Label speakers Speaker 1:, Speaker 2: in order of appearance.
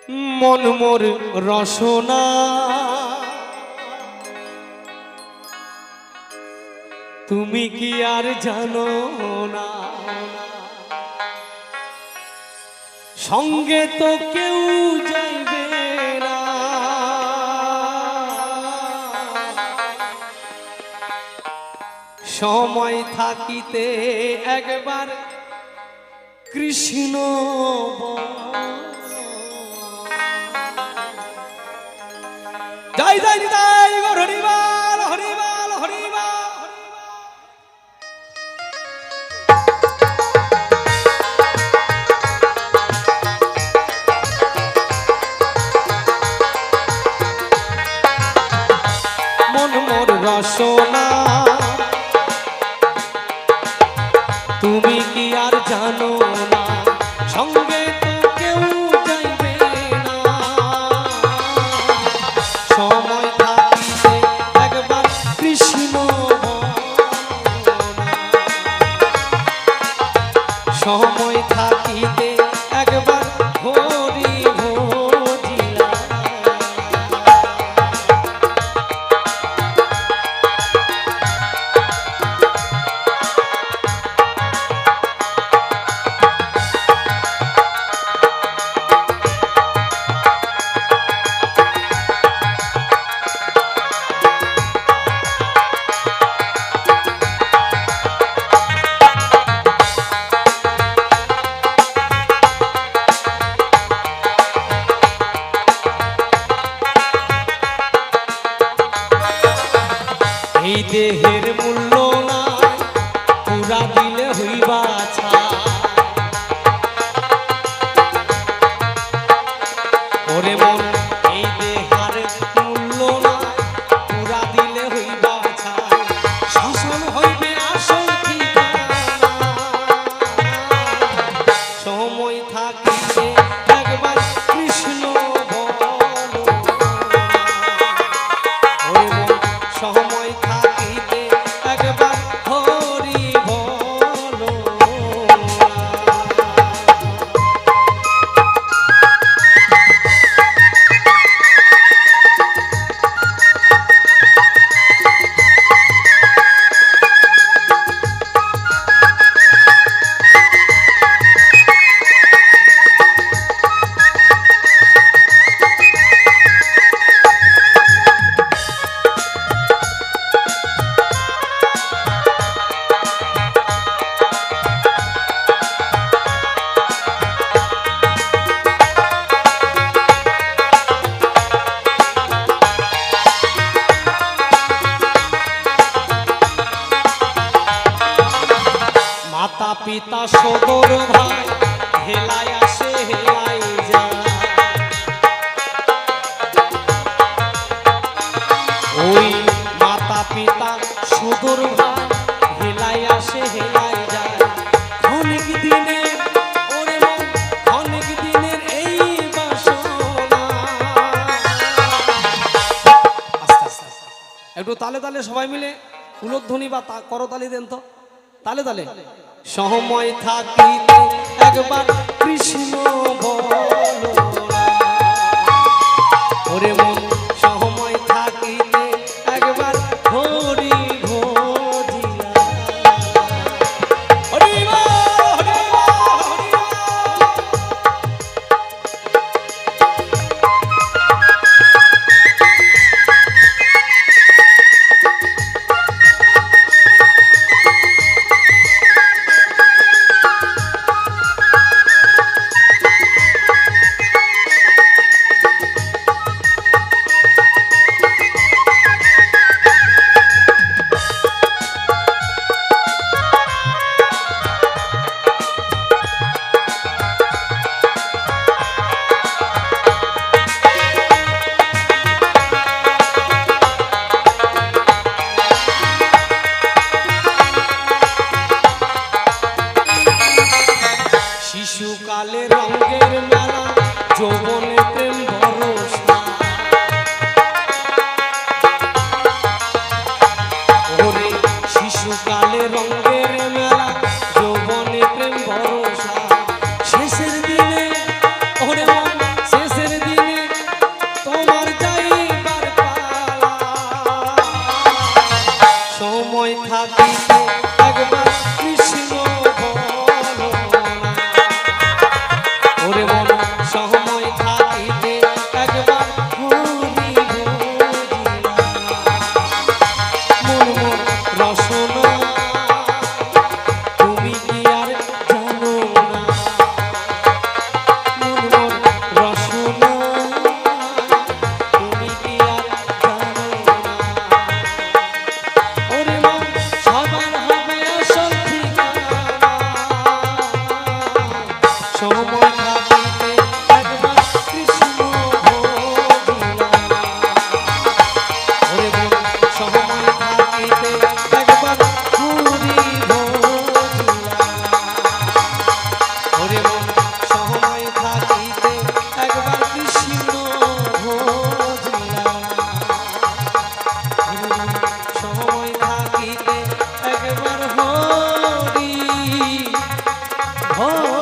Speaker 1: মন মোর রসনা তুমি কি আর জানো না সঙ্গে তো কেউ যাইবে না সময় থাকিতে একবার কৃষ্ণ জয় জয় জয় হরিবাল হরিবাল হরিবাল মন মোর রসনা তুমি কি আর জানো না সঙ্গে তো কেউ যাইবে না সময় থাকিতে একবার কৃষ্ণ সময় থাকিতে একবার হরি ভজিলা এই দেহের মূল্য নাই পুরা দিলে হইবা ছাই ওরে মন এই দেহের মূল্য নাই পুরা দিলে হইবা ছাই শাসন হইবে আসল ঠিকানা সময় থাকিতে একবার কৃষ্ণ বলো ওরে মন সময় থাকিতে একবার হরি বলো মাতা পিতা সদর ভাই হেলায় আসে হেলায় যায় ওই মাতা পিতা সদর ভাই হেলায় আসে হেলায় যায় অনেক দিনের ওরে মন অনেক দিনের এই বাসনা একটু তালে তালে সবাই মিলে উলধ্বনি বা করতালি দেন তো তালে তালে সময় থাকিতে একবার কৃষ্ণ বলো ওরে মন সময় থাকিতে একবার হরি ভজিলা হরি বল হরি বল হরি বল শিশুকালে রঙের মেলা যৌবনে প্রেম ভরসা ওরে শিশুকালে রঙের মেলা যৌবনে প্রেম ভরসা শেষের দিনে ওরে মন শেষের ও